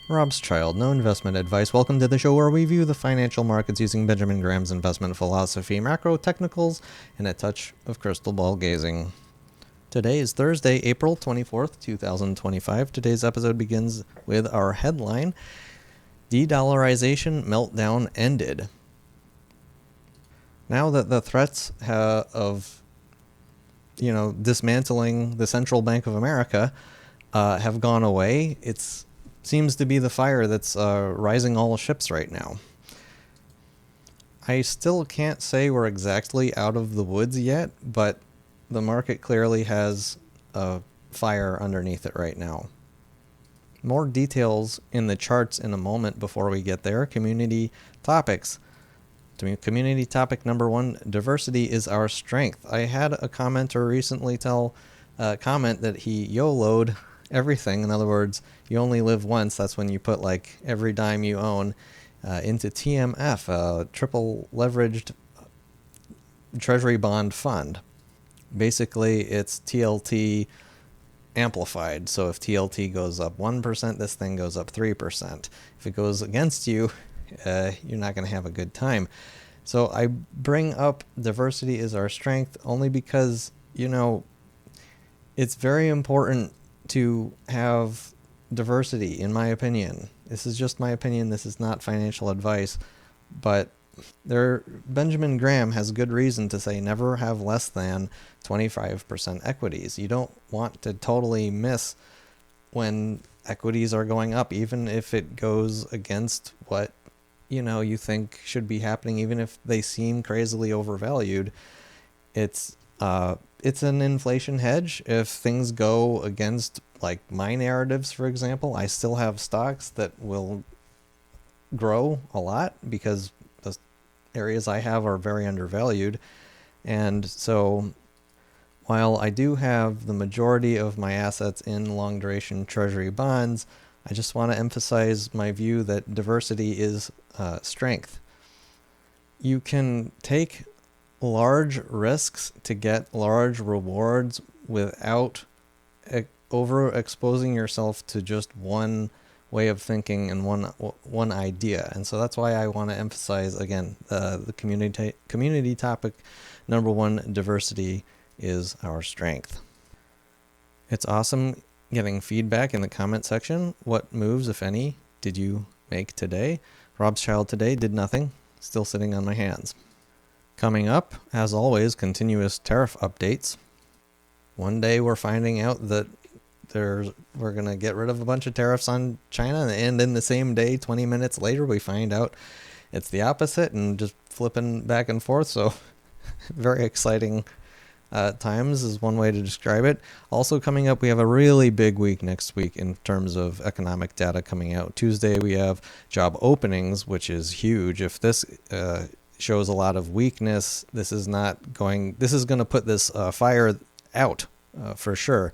Robschild, no investment advice. Welcome to the show where we view the financial markets using Benjamin Graham's investment philosophy, macro technicals, and a touch of crystal ball gazing. Today is Thursday, April 24th, 2025. Today's episode begins with our headline, De-dollarization meltdown ended. Now that the threats of dismantling the Central Bank of America have gone away, it seems to be the fire that's rising all ships right now. I still can't say we're exactly out of the woods yet, but the market clearly has a fire underneath it right now. More details in the charts in a moment. Before we get there, community topics. Community topic number 1, diversity is our strength. I had a commenter recently comment that he YOLO'd everything. In other words, you only live once. That's when you put like every dime you own into TMF, a triple leveraged treasury bond fund. Basically, it's TLT amplified. So if TLT goes up 1%, this thing goes up 3%. If it goes against you, you're not going to have a good time. So I bring up diversity is our strength only because, it's very important to have diversity, in my opinion. This is just my opinion. This is not financial advice. But Benjamin Graham has good reason to say never have less than 25% equities. You don't want to totally miss when equities are going up, even if it goes against what you think should be happening, even if they seem crazily overvalued. It's an inflation hedge. If things go against like my narratives, for example, I still have stocks that will grow a lot because the areas I have are very undervalued. And so while I do have the majority of my assets in long duration treasury bonds, I just want to emphasize my view that diversity is strength. You can take large risks to get large rewards without overexposing yourself to just one way of thinking and one idea. And so that's why I want to emphasize again the community topic number 1, diversity is our strength. It's awesome getting feedback in the comment section. What moves, if any, did you make today? Robschild today did nothing, still sitting on my hands. Coming up, as always, continuous tariff updates. One day we're finding out that we're going to get rid of a bunch of tariffs on China, and in the same day, 20 minutes later, we find out it's the opposite and just flipping back and forth. So very exciting times is one way to describe it. Also coming up, we have a really big week next week in terms of economic data coming out. Tuesday, we have job openings, which is huge. If this shows a lot of weakness, this is going to put this fire out for sure.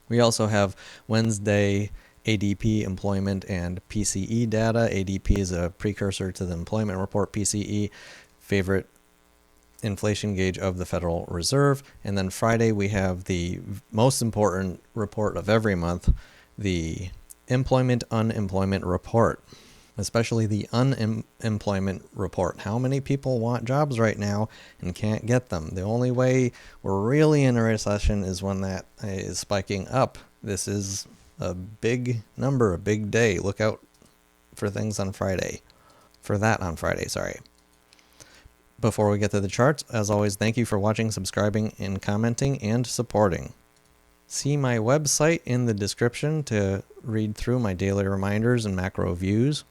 We also have Wednesday ADP employment and PCE data. ADP is a precursor to the employment report. PCE, favorite inflation gauge of the Federal Reserve. And then Friday we have the most important report of every month, the unemployment report, especially the unemployment report. How many people want jobs right now and can't get them? The only way we're really in a recession is when that is spiking up. This is a big number, a big day. Look out for things on Friday. Sorry. Before we get to the charts, as always, thank you for watching, subscribing, and commenting, and supporting. See my website in the description to read through my daily reminders and macro views.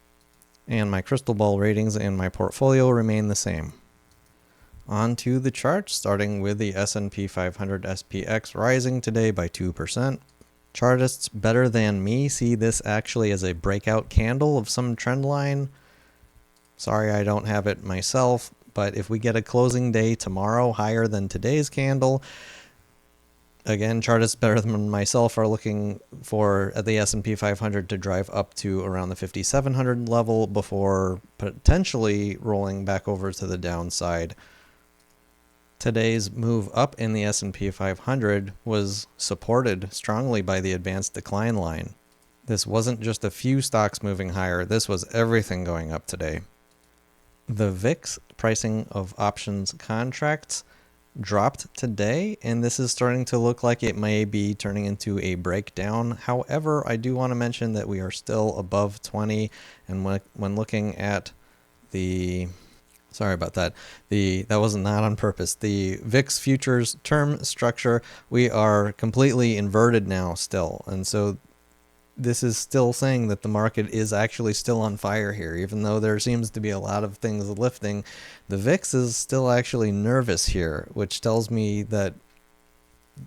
And my crystal ball ratings and my portfolio remain the same. On to the charts, starting with the S&P 500 SPX rising today by 2%. Chartists better than me see this actually as a breakout candle of some trend line. Sorry, I don't have it myself, but if we get a closing day tomorrow higher than today's candle, again, chartists better than myself are looking for the S&P 500 to drive up to around the 5,700 level before potentially rolling back over to the downside. Today's move up in the S&P 500 was supported strongly by the advanced decline line. This wasn't just a few stocks moving higher. This was everything going up today. The VIX pricing of options contracts dropped today, and this is starting to look like it may be turning into a breakdown. However, I do want to mention that we are still above 20, and when looking at the sorry about that. That was not on purpose. The VIX futures term structure, we are completely inverted now still. And so this is still saying that the market is actually still on fire here. Even though there seems to be a lot of things lifting, the VIX is still actually nervous here, which tells me that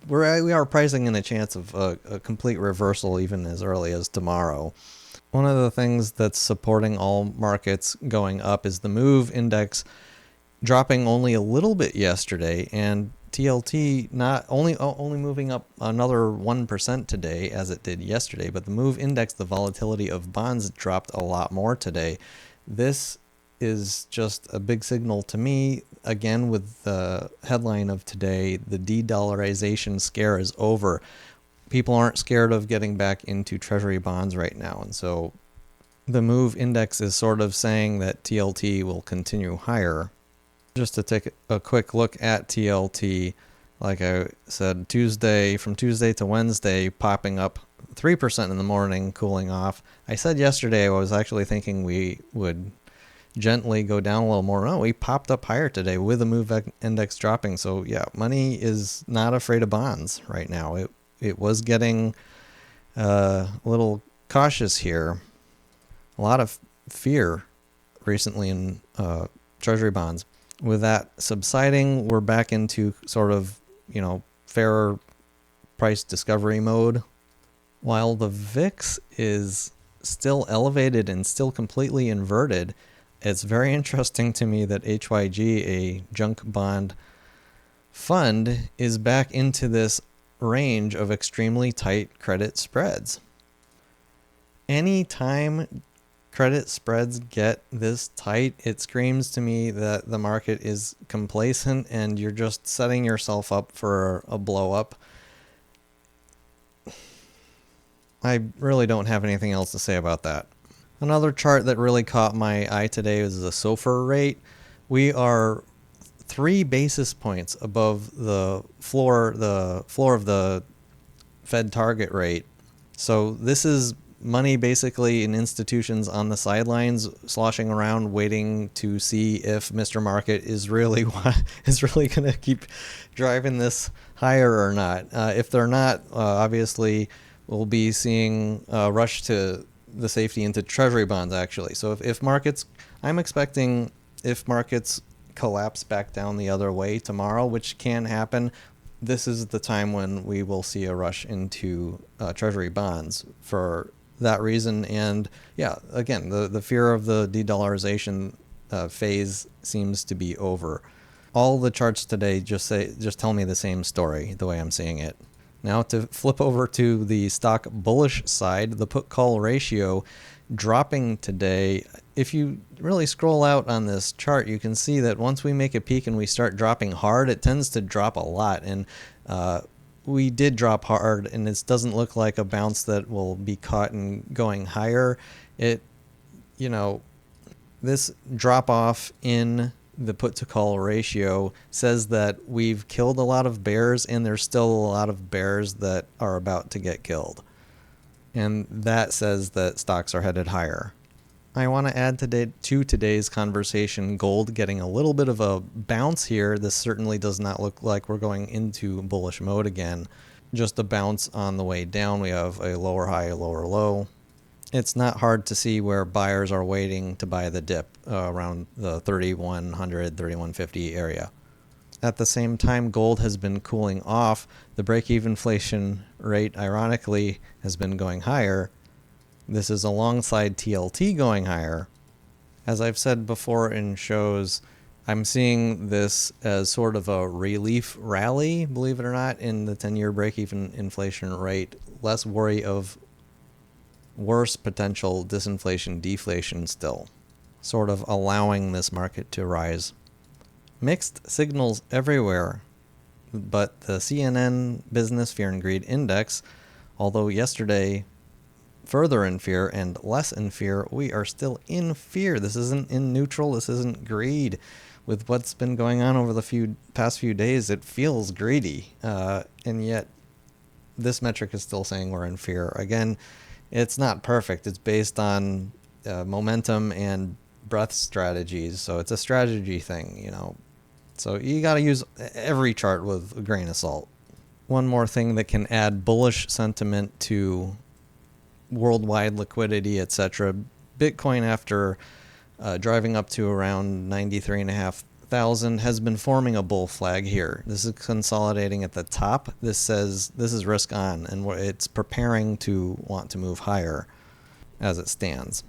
we are pricing in a chance of a complete reversal even as early as tomorrow. One of the things that's supporting all markets going up is the MOVE index dropping only a little bit yesterday, and TLT not only moving up another 1% today as it did yesterday, but the MOVE index, the volatility of bonds, dropped a lot more today. This is just a big signal to me, again, with the headline of today, the de-dollarization scare is over. People aren't scared of getting back into treasury bonds right now, and so the MOVE index is sort of saying that TLT will continue higher. Just to take a quick look at TLT, like I said, from Tuesday to Wednesday, popping up 3% in the morning, cooling off. I said yesterday I was actually thinking we would gently go down a little more. No, we popped up higher today with the MOVE index dropping. So yeah, money is not afraid of bonds right now. It was getting a little cautious here. A lot of fear recently in treasury bonds. With that subsiding, we're back into sort of, fairer price discovery mode. While the VIX is still elevated and still completely inverted, it's very interesting to me that HYG, a junk bond fund, is back into this range of extremely tight credit spreads. Anytime credit spreads get this tight, it screams to me that the market is complacent and you're just setting yourself up for a blow up. I really don't have anything else to say about that. Another chart that really caught my eye today was the SOFR rate. We are 3 basis points above the floor of the Fed target rate. So this is money basically in institutions on the sidelines sloshing around waiting to see if Mr. Market is really going to keep driving this higher or not. If they're not, obviously we'll be seeing a rush to the safety into treasury bonds actually. So I'm expecting if markets collapse back down the other way tomorrow, which can happen, this is the time when we will see a rush into treasury bonds for that reason. And yeah, again, the fear of the de-dollarization phase seems to be over. All the charts today just tell me the same story the way I'm seeing it. Now to flip over to the stock bullish side, the put-call ratio dropping today. If you really scroll out on this chart, you can see that once we make a peak and we start dropping hard, it tends to drop a lot. And we did drop hard, and it doesn't look like a bounce that will be caught in going higher. This drop off in the put to call ratio says that we've killed a lot of bears and there's still a lot of bears that are about to get killed. And that says that stocks are headed higher. I want to add to today's conversation gold getting a little bit of a bounce here. This certainly does not look like we're going into bullish mode again. Just a bounce on the way down. We have a lower high, a lower low. It's not hard to see where buyers are waiting to buy the dip around the 3100, 3150 area. At the same time, gold has been cooling off. The break-even inflation rate, ironically, has been going higher. This is alongside TLT going higher. As I've said before in shows, I'm seeing this as sort of a relief rally, believe it or not, in the 10-year break-even inflation rate. Less worry of worse potential disinflation, deflation still, sort of allowing this market to rise. Mixed signals everywhere, but the CNN Business Fear and Greed Index, although yesterday further in fear and less in fear. We are still in fear. This isn't in neutral. This isn't greed. With what's been going on over the past few days, it feels greedy. And yet this metric is still saying we're in fear. Again, it's not perfect. It's based on momentum and breadth strategies. So it's a strategy thing, you know. So you got to use every chart with a grain of salt. One more thing that can add bullish sentiment to worldwide liquidity, etc. Bitcoin, after driving up to around 93,500, has been forming a bull flag here. This is consolidating at the top. This says this is risk on, and it's preparing to want to move higher as it stands.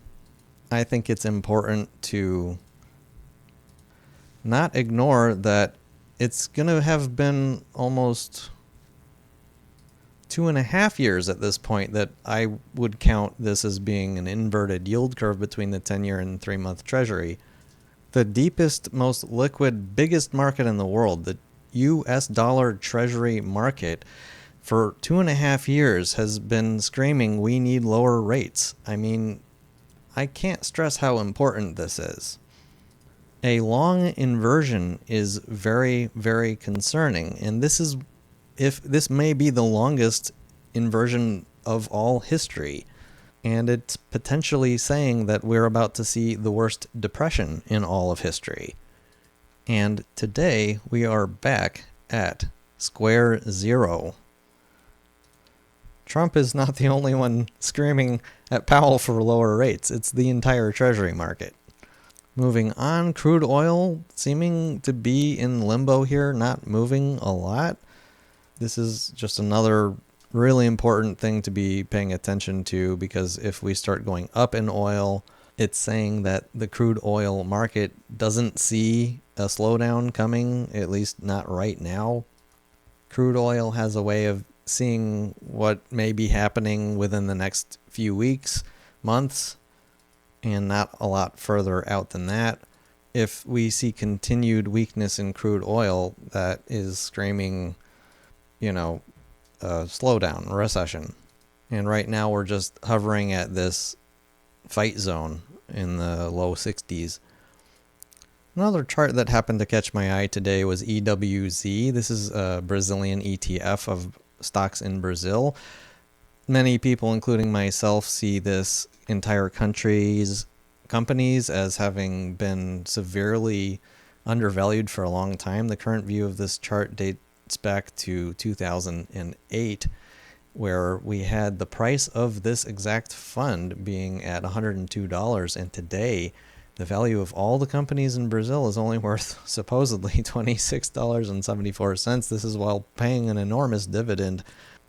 I think it's important to not ignore that it's going to have been almost 2.5 years at this point that I would count this as being an inverted yield curve between the 10-year and 3-month treasury. The deepest, most liquid, biggest market in the world, the US dollar treasury market, for 2.5 years has been screaming, we need lower rates. I mean, I can't stress how important this is. A long inversion is very, very concerning, and this may be the longest inversion of all history, and it's potentially saying that we're about to see the worst depression in all of history. And today we are back at square zero. Trump is not the only one screaming at Powell for lower rates. It's the entire treasury market. Moving on, crude oil seeming to be in limbo here, not moving a lot. This is just another really important thing to be paying attention to, because if we start going up in oil, it's saying that the crude oil market doesn't see a slowdown coming, at least not right now. Crude oil has a way of seeing what may be happening within the next few weeks, months, and not a lot further out than that. If we see continued weakness in crude oil, that is screaming, slowdown, recession. And right now we're just hovering at this fight zone in the low 60s. Another chart that happened to catch my eye today was EWZ. This is a Brazilian ETF of stocks in Brazil. Many people, including myself, see this entire country's companies as having been severely undervalued for a long time. The current view of this chart dates back to 2008, where we had the price of this exact fund being at $102, and today the value of all the companies in Brazil is only worth supposedly $26.74. This is while paying an enormous dividend.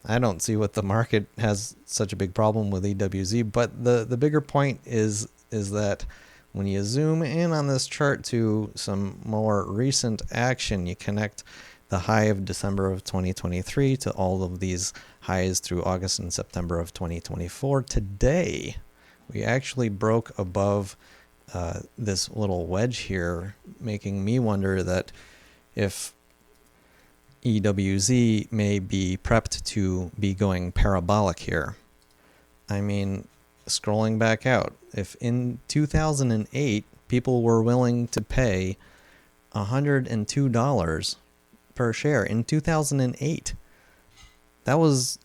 I don't see what the market has such a big problem with EWZ, but the bigger point is that when you zoom in on this chart to some more recent action, you connect the high of December of 2023 to all of these highs through August and September of 2024. Today, we actually broke above this little wedge here, making me wonder that if EWZ may be prepped to be going parabolic here. I mean, scrolling back out, if in 2008 people were willing to pay $102 per share in 2008, that was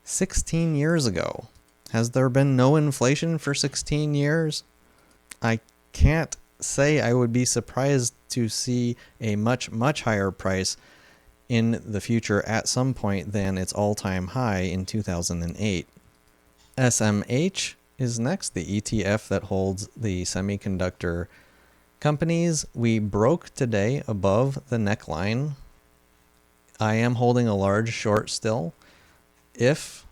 16 years ago. Has there been no inflation for 16 years? I can't say I would be surprised to see a much, much higher price in the future at some point than its all-time high in 2008. SMH is next, the ETF that holds the semiconductor companies. We broke today above the neckline. I am holding a large short still. If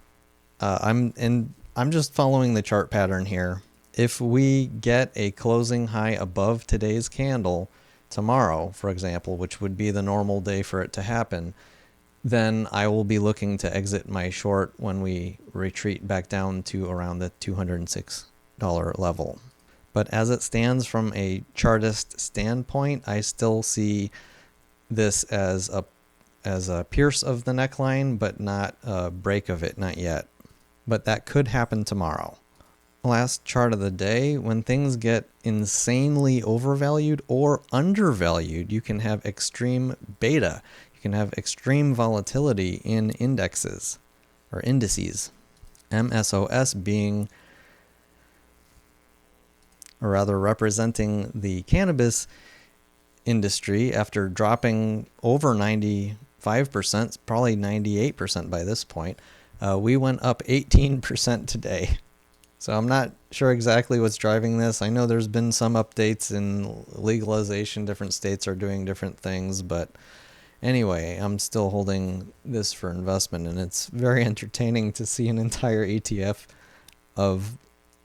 I'm just following the chart pattern here. If we get a closing high above today's candle tomorrow, for example, which would be the normal day for it to happen, then I will be looking to exit my short when we retreat back down to around the $206 level. But as it stands from a chartist standpoint, I still see this as a pierce of the neckline, but not a break of it, not yet. but that could happen tomorrow. Last chart of the day, when things get insanely overvalued or undervalued, you can have extreme beta. You can have extreme volatility in indexes or indices. MSOS being, or rather representing the cannabis industry after dropping over 95%, probably 98% by this point. We went up 18% today. So I'm not sure exactly what's driving this. I know there's been some updates in legalization. Different states are doing different things. But anyway, I'm still holding this for investment. And it's very entertaining to see an entire ETF of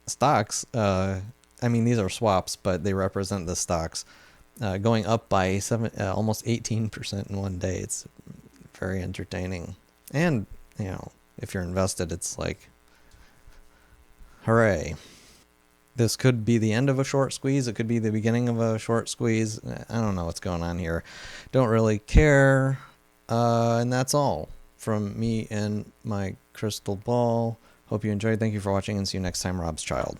stocks. I mean, these are swaps, but they represent the stocks going up by almost 18% in one day. It's very entertaining. And, you know, if you're invested, it's like, hooray. This could be the end of a short squeeze. It could be the beginning of a short squeeze. I don't know what's going on here. Don't really care. And that's all from me and my crystal ball. Hope you enjoyed. Thank you for watching and see you next time, Robschild.